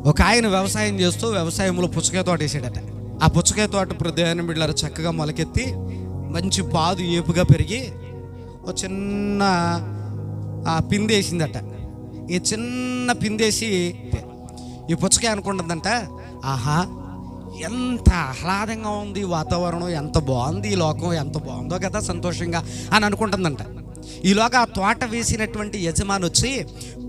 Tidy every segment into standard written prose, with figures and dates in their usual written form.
ఒక ఆయన వ్యవసాయం చేస్తూ వ్యవసాయంలో పుచ్చకాయ తోట వేసాడట. ఆ పుచ్చకాయ తోట దేవుని బిడ్డలారా చక్కగా మొలకెత్తి మంచి పాదు ఏపుగా పెరిగి ఒక చిన్న పిండి వేసిందట. ఈ చిన్న పిండేసి ఈ పుచ్చకాయ అనుకుంటుందంట, ఆహా ఎంత ఆహ్లాదంగా ఉంది వాతావరణం, ఎంత బాగుంది ఈ లోకం, ఎంత బాగుందో కదా సంతోషంగా అని అనుకుంటుందంట. ఈలోగా ఆ తోట వేసినటువంటి యజమాని వచ్చి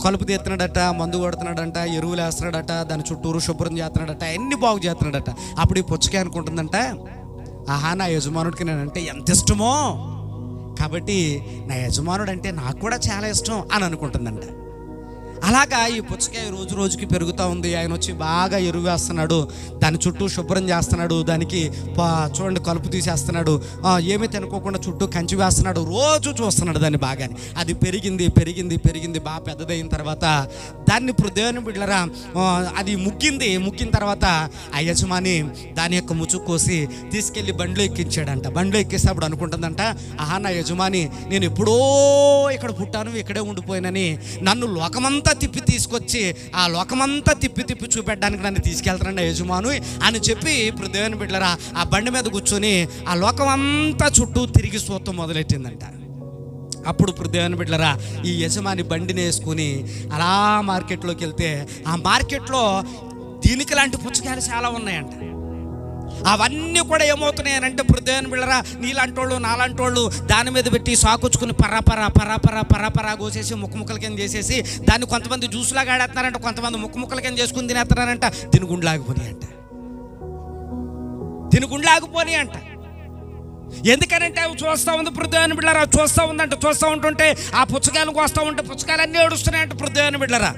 కలుపు తీస్తున్నాడట, మందు కొడుతున్నాడట, ఎరువులు వేస్తున్నాడట, దాని చుట్టూరు శుభ్రం చేస్తున్నాడట, అన్ని బాగు చేస్తున్నాడట. అప్పుడు ఈ పుచ్చకాయ అనుకుంటుందంట, ఆహా నా యజమానుడికి నేనంటే ఎంత ఇష్టమో, కాబట్టి నా యజమానుడు అంటే నాకు కూడా చాలా ఇష్టం అని అనుకుంటుందంట. అలాగా ఈ పుచ్చకాయ రోజు రోజుకి పెరుగుతూ ఉంది. ఆయన వచ్చి బాగా ఎరువు వేస్తున్నాడు, దాని చుట్టూ శుభ్రం చేస్తున్నాడు, దానికి చూడండి కలుపు తీసేస్తున్నాడు, ఏమీ తినుకోకుండా చుట్టూ కంచి వేస్తున్నాడు, రోజు చూస్తున్నాడు దాన్ని బాగానే. అది పెరిగింది పెరిగింది పెరిగింది బాగా పెద్దదైన తర్వాత దాన్ని ఇప్పుడు దేవుని బిడ్డలారా అది ముగ్గిన తర్వాత ఆ యజమాని దాని యొక్క ముచ్చు కోసి తీసుకెళ్ళి బండిలో ఎక్కించాడంట. బండిలో ఎక్కిస్తే అనుకుంటుందంట, ఆహా నా యజమాని నేను ఎప్పుడో ఇక్కడ పుట్టాను, ఇక్కడే ఉండిపోయినని నన్ను లోకమంతా తిప్పి తీసుకొచ్చి ఆ లోకమంతా తిప్పి చూపెట్టడానికి నన్ను తీసుకెళ్తానండి యజమాను అని చెప్పి ఇప్పుడు దేవుని బిడ్డలారా ఆ బండి మీద కూర్చొని ఆ లోకమంతా చుట్టూ తిరిగి చూడటం మొదలెట్టిందంట. అప్పుడు ఇప్పుడు దేవుని బిడ్డలారా ఈ యజమాని బండిని వేసుకుని అలా మార్కెట్లోకి వెళ్తే ఆ మార్కెట్లో దీనికి లాంటి పుచ్చకాయలు చాలా ఉన్నాయంట. అవన్నీ కూడా ఏమవుతున్నాయనంటే ఇప్పుడు దేవుని బిడ్డలారా నీలాంటి వాళ్ళు నాలాంటి వాళ్ళు దాని మీద పెట్టి సాకుచ్చుకుని పరాపరా కోసేసి ముక్కల కింద చేసేసి దాన్ని కొంతమంది జ్యూస్లాగా ఆడేస్తున్నారంట, కొంతమంది ముక్కల కింద చేసుకుని తినేస్తున్నారంట. దీని గుండె ఆగిపోయి అంట. ఎందుకనంటే అవి చూస్తూ ఉంది ఇప్పుడు దేవుని బిడ్డలారా, చూస్తూ ఉందంట. చూస్తూ ఉంటుంటే ఆ పుచ్చకాయలు కోస్తూ ఉంటే పుచ్చకాయలు అన్నీ ఏడుస్తున్నాయంట ఇప్పుడు దేవుని బిడ్డలారా.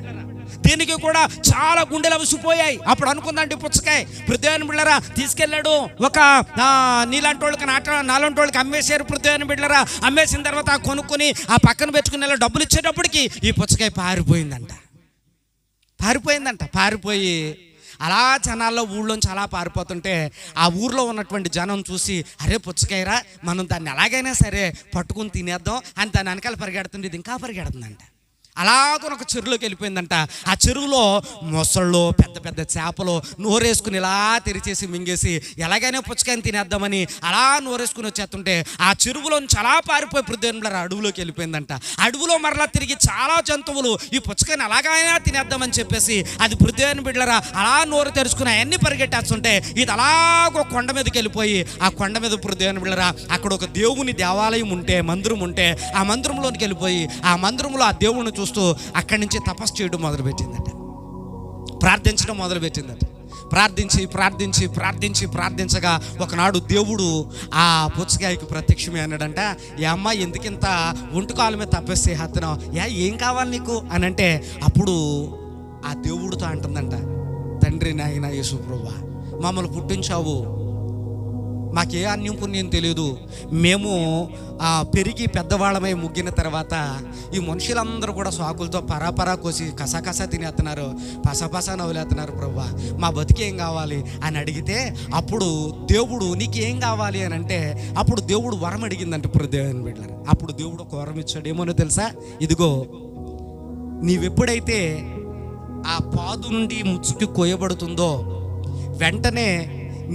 దీనికి కూడా చాలా గుండెలు అవిసిపోయాయి. అప్పుడు అనుకుందంటే పుచ్చకాయ దేవుని బిడ్డలారా తీసుకెళ్ళాడు, ఒక నీలాంటి వాళ్ళకి నాలాంటి వాళ్ళకి అమ్మేశారు దేవుని బిడ్డలారా. అమ్మేసిన తర్వాత కొనుక్కొని ఆ పక్కన పెట్టుకుని డబ్బులు ఇచ్చేటప్పటికి ఈ పుచ్చకాయ పారిపోయి అలా జనాల్లో ఊళ్ళోంచి అలా పారిపోతుంటే ఆ ఊర్లో ఉన్నటువంటి జనం చూసి, అరే పుచ్చకాయరా మనం దాన్ని ఎలాగైనా సరే పట్టుకుని తినేద్దాం అని దాని వెనకాల పరిగెడుతుంది. ఇది ఇంకా పరిగెడుతుందంట. అలాగొని ఒక చెరువులోకి వెళ్ళిపోయిందంట. ఆ చెరువులో మొసళ్ళు పెద్ద పెద్ద చేపలు నోరేసుకుని ఇలా తెరిచేసి మింగేసి ఎలాగైనా పుచ్చకాయని తినేద్దామని అలా నోరేసుకుని వచ్చేస్తుంటే ఆ చెరువులో నుంచి అలా పారిపోయి ప్రదేశంలో అడవులోకి వెళ్ళిపోయిందంట. అడవులో మరలా తిరిగి చాలా జంతువులు ఈ పుచ్చకాయని అలాగైనా తినేద్దామని చెప్పేసి అది ప్రదేశం బిడ్డలరా అలా నోరు తెరుచుకుని అవన్నీ పరిగెట్టేస్తుంటే ఇది అలాగో కొండ మీదకి వెళ్ళిపోయి ఆ కొండ మీద ప్రదేశం బిడ్డలరా అక్కడ ఒక దేవుని దేవాలయం ఉంటే, మందిరం ఉంటే, ఆ మందిరంలోనికి వెళ్ళిపోయి ఆ మందిరంలో ఆ దేవుని చూస్తూ అక్కడి నుంచి తపస్సు చేయడం మొదలుపెట్టిందట, ప్రార్థించడం మొదలుపెట్టిందట. ప్రార్థించగా ఒకనాడు దేవుడు ఆ పుచ్చకాయకి ప్రత్యక్షమే అన్నాడంట, ఏ అమ్మాయి ఎందుకింత ఒంటుకాల మీద తపస్సు హత్తనం, ఏం కావాలి నీకు అని అంటే అప్పుడు ఆ దేవుడితో అంటుందంట, తండ్రి నాయన యేసు ప్రభువా మమ్మల్ని పుట్టించావు, మాకే అన్యం పుణ్యం తెలియదు, మేము పెరిగి పెద్దవాళ్ళమై ముగ్గిన తర్వాత ఈ మనుషులందరూ కూడా సాకులతో పరాపరా కోసి కసా తినేస్తున్నారు, పసా నవ్వులేస్తున్నారు ప్రభువా, మా బతికేం కావాలి అని అడిగితే అప్పుడు దేవుడు నీకేం కావాలి అని అంటే అప్పుడు దేవుడు వరం అడిగిందంటే ఇప్పుడు దేవుని బిడ్డలారా. అప్పుడు దేవుడు ఒక వరం ఇచ్చాడు. ఏమోనో తెలుసా? ఇదిగో నీవెప్పుడైతే ఆ పాదు నుండి ముచ్చుకి కోయబడుతుందో వెంటనే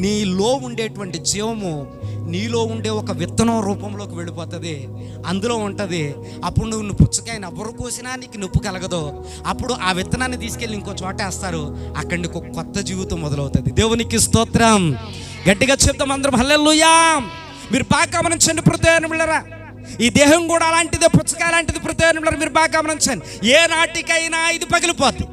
నీలో ఉండేటువంటి జీవము నీలో ఉండే ఒక విత్తనం రూపంలోకి వెళ్ళిపోతుంది, అందులో ఉంటుంది. అప్పుడు నువ్వు పుచ్చకాయని ఎవరు కోసినా నీకు నొప్పి కలగదు. అప్పుడు ఆ విత్తనాన్ని తీసుకెళ్ళి ఇంకో చోట వేస్తారు, అక్కడ నీకు కొత్త జీవితం మొదలవుతుంది. దేవునికి స్తోత్రం. గట్టిగా చెప్తాం అందరం హల్లెలూయా. మీరు బాగా గమనించండి ప్రదేశంలరా, ఈ దేహం కూడా అలాంటిదే, పుచ్చకాయ లాంటిది ప్రదేశంలరా. మీరు బాగా గమనించండి, ఏ నాటికైనా ఇది పగిలిపోద్ది,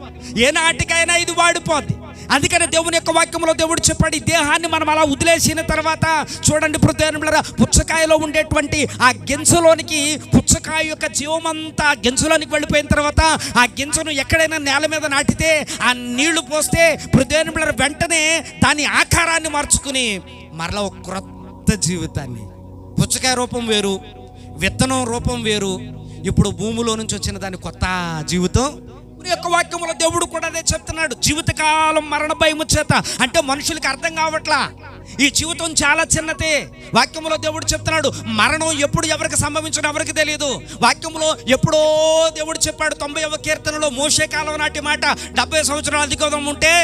ఏ నాటికైనా ఇది వాడిపోద్ది. అందుకని దేవుని యొక్క వాక్యంలో దేవుడు చెప్పాడు, ఈ దేహాన్ని మనం అలా వదిలేసిన తర్వాత చూడండి ప్రదేశంలరా పుచ్చకాయలో ఉండేటువంటి ఆ గింజలోనికి పుచ్చకాయ యొక్క జీవమంతా గింజలోనికి వెళ్ళిపోయిన తర్వాత ఆ గింజను ఎక్కడైనా నేల మీద నాటితే ఆ నీళ్లు పోస్తే ప్రదేశంలరా వెంటనే దాని ఆకారాన్ని మార్చుకుని మరలా ఒక క్రొత్త జీవితాన్ని, పుచ్చకాయ రూపం వేరు, విత్తనం రూపం వేరు, ఇప్పుడు భూమిలో నుంచి వచ్చిన దాని కొత్త జీవితం యొక్క వాక్యంలో దేవుడు కూడా అదే చెప్తున్నాడు. జీవితకాలం మరణ భయము చేత అంటే మనుషులకి అర్థం కావట్లా, ఈ జీవితం చాలా చిన్నదే. వాక్యంలో దేవుడు చెప్తున్నాడు, మరణం ఎప్పుడు ఎవరికి సంభవించడం ఎవరికి తెలియదు. వాక్యంలో ఎప్పుడో దేవుడు చెప్పాడు 90వ కీర్తనలో మోషే కాలం నాటి మాట. 70 సంవత్సరాలు అధికం ఉంటే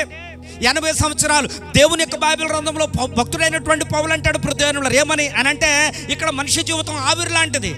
80 సంవత్సరాలు. దేవుని యొక్క బైబిల్ గ్రంథంలో భక్తుడైనటువంటి పౌలు అంటాడు ప్రదేశంలో ఏమని అని అంటే, ఇక్కడ మనిషి జీవితం ఆవిరి లాంటిది.